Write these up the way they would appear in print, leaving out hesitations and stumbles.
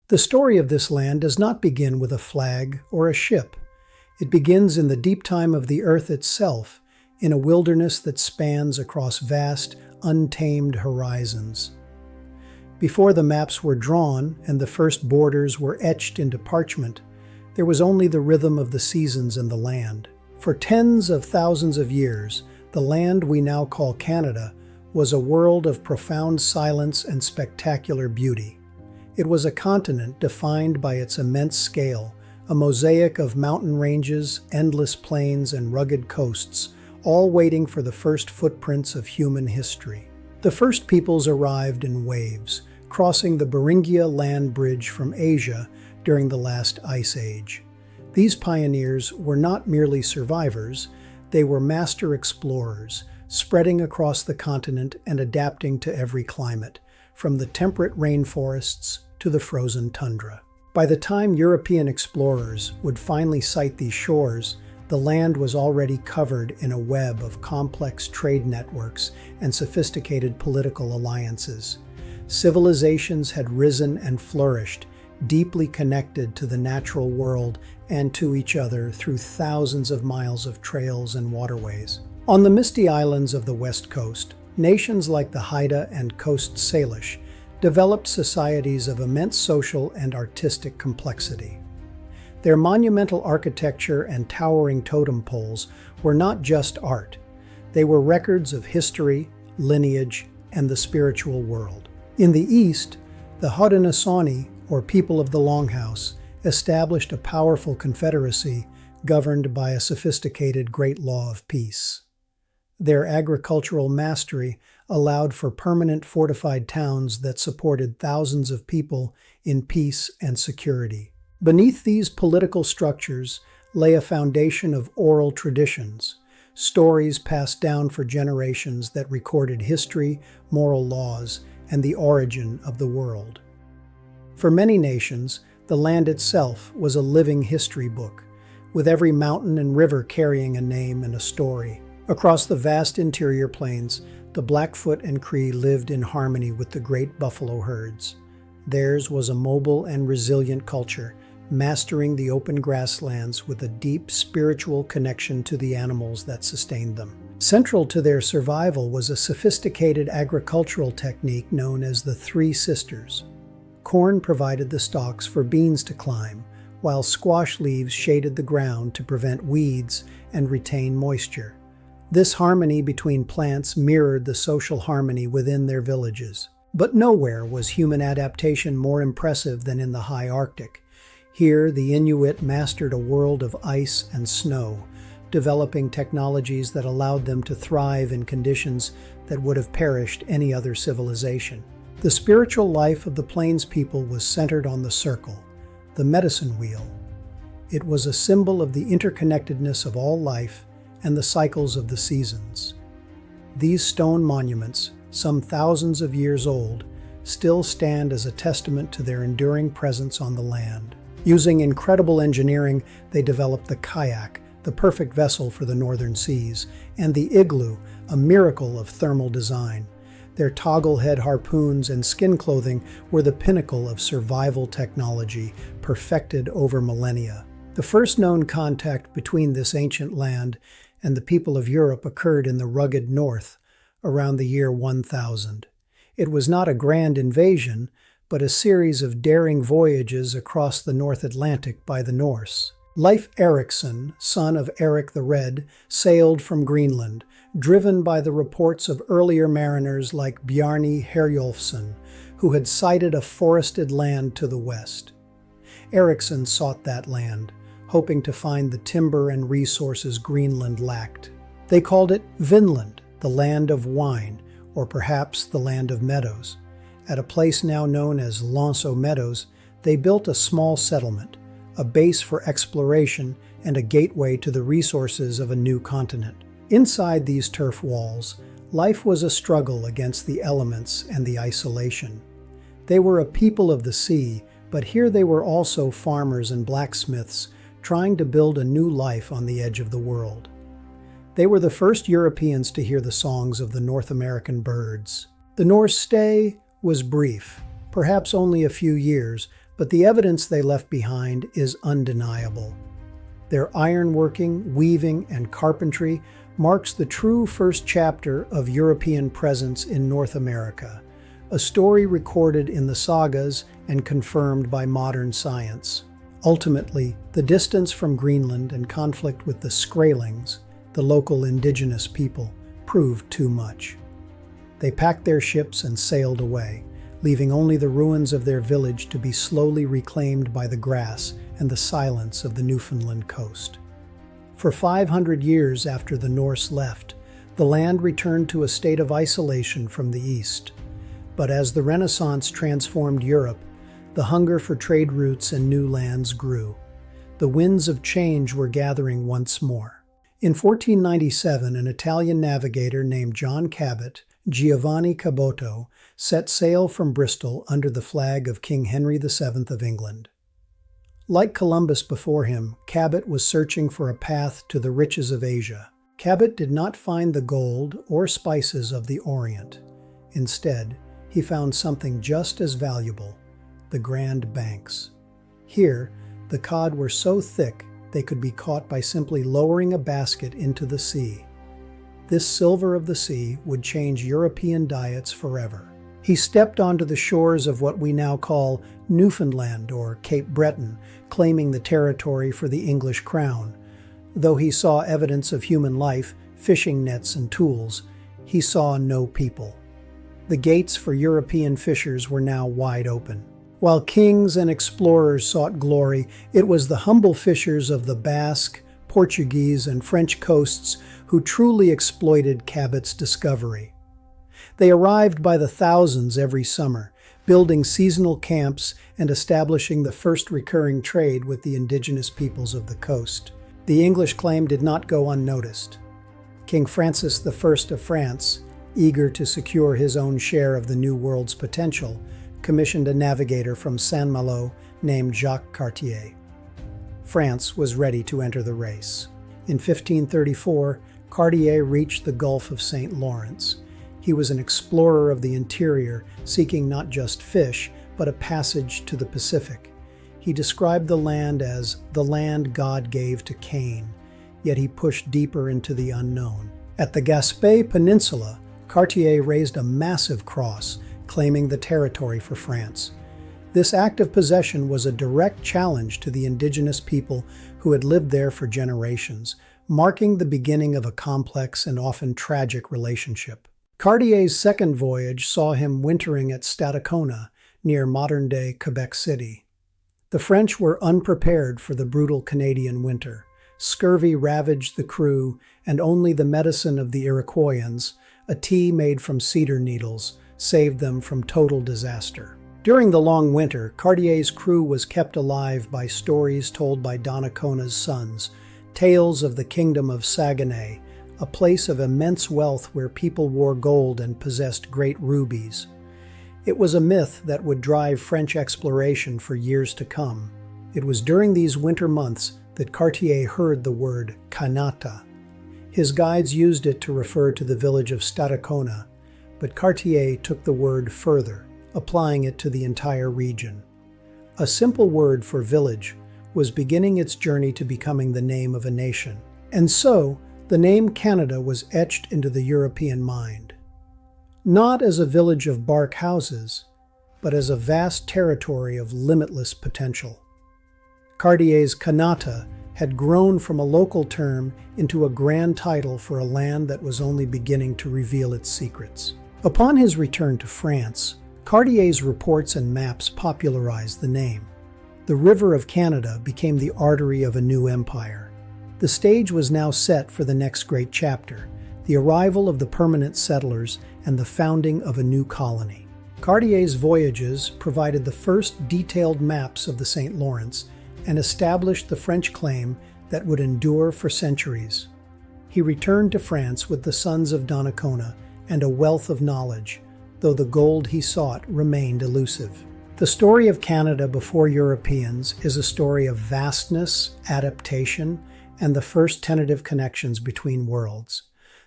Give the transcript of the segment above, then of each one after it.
The story of this land does not begin with a flag or a ship. It begins in the deep time of the earth itself, in a wilderness that spans across vast, untamed horizons. Before the maps were drawn and the first borders were etched into parchment, there was only the rhythm of the seasons and the land. For tens of thousands of years, the land we now call Canada was a world of profound silence and spectacular beauty. It was a continent defined by its immense scale, a mosaic of mountain ranges, endless plains, and rugged coasts, all waiting for the first footprints of human history. The first peoples arrived in waves, crossing the Beringia land bridge from Asia during the last ice age. These pioneers were not merely survivors, they were master explorers, spreading across the continent and adapting to every climate, from the temperate rainforests to the frozen tundra. By the time European explorers would finally sight these shores, the land was already covered in a web of complex trade networks and sophisticated political alliances. Civilizations had risen and flourished, deeply connected to the natural world and to each other through thousands of miles of trails and waterways. On the misty islands of the west coast, nations like the Haida and Coast Salish developed societies of immense social and artistic complexity. Their monumental architecture and towering totem poles were not just art. They were records of history, lineage, and the spiritual world. In the east, the Haudenosaunee, or people of the Longhouse, established a powerful confederacy governed by a sophisticated Great Law of Peace. Their agricultural mastery allowed for permanent fortified towns that supported thousands of people in peace and security. Beneath these political structures lay a foundation of oral traditions, stories passed down for generations that recorded history, moral laws, and the origin of the world. For many nations, the land itself was a living history book, with every mountain and river carrying a name and a story. Across the vast interior plains, the Blackfoot and Cree lived in harmony with the great buffalo herds. Theirs was a mobile and resilient culture, mastering the open grasslands with a deep spiritual connection to the animals that sustained them. Central to their survival was a sophisticated agricultural technique known as the Three Sisters. Corn provided the stalks for beans to climb, while squash leaves shaded the ground to prevent weeds and retain moisture. This harmony between plants mirrored the social harmony within their villages. But nowhere was human adaptation more impressive than in the high Arctic. Here, the Inuit mastered a world of ice and snow, developing technologies that allowed them to thrive in conditions that would have perished any other civilization. The spiritual life of the Plains people was centered on the circle, the medicine wheel. It was a symbol of the interconnectedness of all life and the cycles of the seasons. These stone monuments, some thousands of years old, still stand as a testament to their enduring presence on the land. Using incredible engineering, they developed the kayak, the perfect vessel for the northern seas, and the igloo, a miracle of thermal design. Their toggle-head harpoons and skin clothing were the pinnacle of survival technology, perfected over millennia. The first known contact between this ancient land and the people of Europe occurred in the rugged north, around the year 1000. It was not a grand invasion, but a series of daring voyages across the North Atlantic by the Norse. Leif Erikson, son of Erik the Red, sailed from Greenland, driven by the reports of earlier mariners like Bjarni Herjolfsson, who had sighted a forested land to the west. Erikson sought that land, hoping to find the timber and resources Greenland lacked. They called it Vinland, the land of wine, or perhaps the land of meadows. At a place now known as Meadows, they built a small settlement, a base for exploration and a gateway to the resources of a new continent. Inside these turf walls, life was a struggle against the elements and the isolation. They were a people of the sea, but here they were also farmers and blacksmiths trying to build a new life on the edge of the world. They were the first Europeans to hear the songs of the North American birds. The Norse stay was brief, perhaps only a few years, But the evidence they left behind is undeniable. Their ironworking, weaving, and carpentry marks the true first chapter of European presence in North America, a story recorded in the sagas and confirmed by modern science. Ultimately, the distance from Greenland and conflict with the Skraelings, the local indigenous people, proved too much. They packed their ships and sailed away, leaving only the ruins of their village to be slowly reclaimed by the grass and the silence of the Newfoundland coast. For 500 years after the Norse left, the land returned to a state of isolation from the East. But as the Renaissance transformed Europe, the hunger for trade routes and new lands grew. The winds of change were gathering once more. In 1497, an Italian navigator named John Cabot, Giovanni Caboto, set sail from Bristol under the flag of King Henry VII of England. Like Columbus before him, Cabot was searching for a path to the riches of Asia. Cabot did not find the gold or spices of the Orient. Instead, he found something just as valuable: the Grand Banks. Here, the cod were so thick they could be caught by simply lowering a basket into the sea. This silver of the sea would change European diets forever. He stepped onto the shores of what we now call Newfoundland or Cape Breton, claiming the territory for the English crown. Though he saw evidence of human life, fishing nets and tools, he saw no people. The gates for European fishers were now wide open. While kings and explorers sought glory, it was the humble fishers of the Basque, Portuguese, and French coasts who truly exploited Cabot's discovery. They arrived by the thousands every summer, building seasonal camps and establishing the first recurring trade with the indigenous peoples of the coast. The English claim did not go unnoticed. King Francis I of France, eager to secure his own share of the New World's potential, commissioned a navigator from Saint-Malo named Jacques Cartier. France was ready to enter the race. In 1534, Cartier reached the Gulf of St. Lawrence. He was an explorer of the interior, seeking not just fish, but a passage to the Pacific. He described the land as the land God gave to Cain, yet he pushed deeper into the unknown. At the Gaspé Peninsula, Cartier raised a massive cross, claiming the territory for France. This act of possession was a direct challenge to the indigenous people who had lived there for generations, marking the beginning of a complex and often tragic relationship. Cartier's second voyage saw him wintering at Stadacona, near modern-day Quebec City. The French were unprepared for the brutal Canadian winter. Scurvy ravaged the crew, and only the medicine of the Iroquoians, a tea made from cedar needles, saved them from total disaster. During the long winter, Cartier's crew was kept alive by stories told by Dacona's sons, tales of the kingdom of Saguenay, a place of immense wealth where people wore gold and possessed great rubies. It was a myth that would drive French exploration for years to come. It was during these winter months that Cartier heard the word Kanata. His guides used it to refer to the village of Stadacona, but Cartier took the word further, applying it to the entire region. A simple word for village was beginning its journey to becoming the name of a nation. And so, the name Canada was etched into the European mind. Not as a village of bark houses, but as a vast territory of limitless potential. Cartier's Kanata had grown from a local term into a grand title for a land that was only beginning to reveal its secrets. Upon his return to France, Cartier's reports and maps popularized the name. The River of Canada became the artery of a new empire. The stage was now set for the next great chapter, the arrival of the permanent settlers and the founding of a new colony. Cartier's voyages provided the first detailed maps of the St. Lawrence and established the French claim that would endure for centuries. He returned to France with the sons of Donnacona and a wealth of knowledge, though the gold he sought remained elusive. The story of Canada before Europeans is a story of vastness, adaptation, and the first tentative connections between worlds.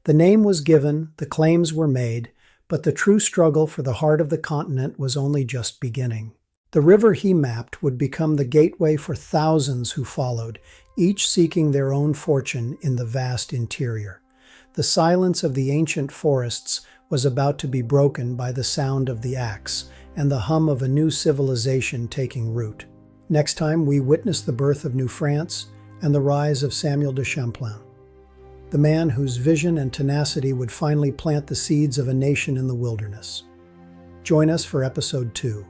The name was given, the claims were made, but the true struggle for the heart of the continent was only just beginning. The river he mapped would become the gateway for thousands who followed, each seeking their own fortune in the vast interior. The silence of the ancient forests was about to be broken by the sound of the axe and the hum of a new civilization taking root. Next time, we witness the birth of New France and the rise of Samuel de Champlain, the man whose vision and tenacity would finally plant the seeds of a nation in the wilderness. Join us for Episode 2.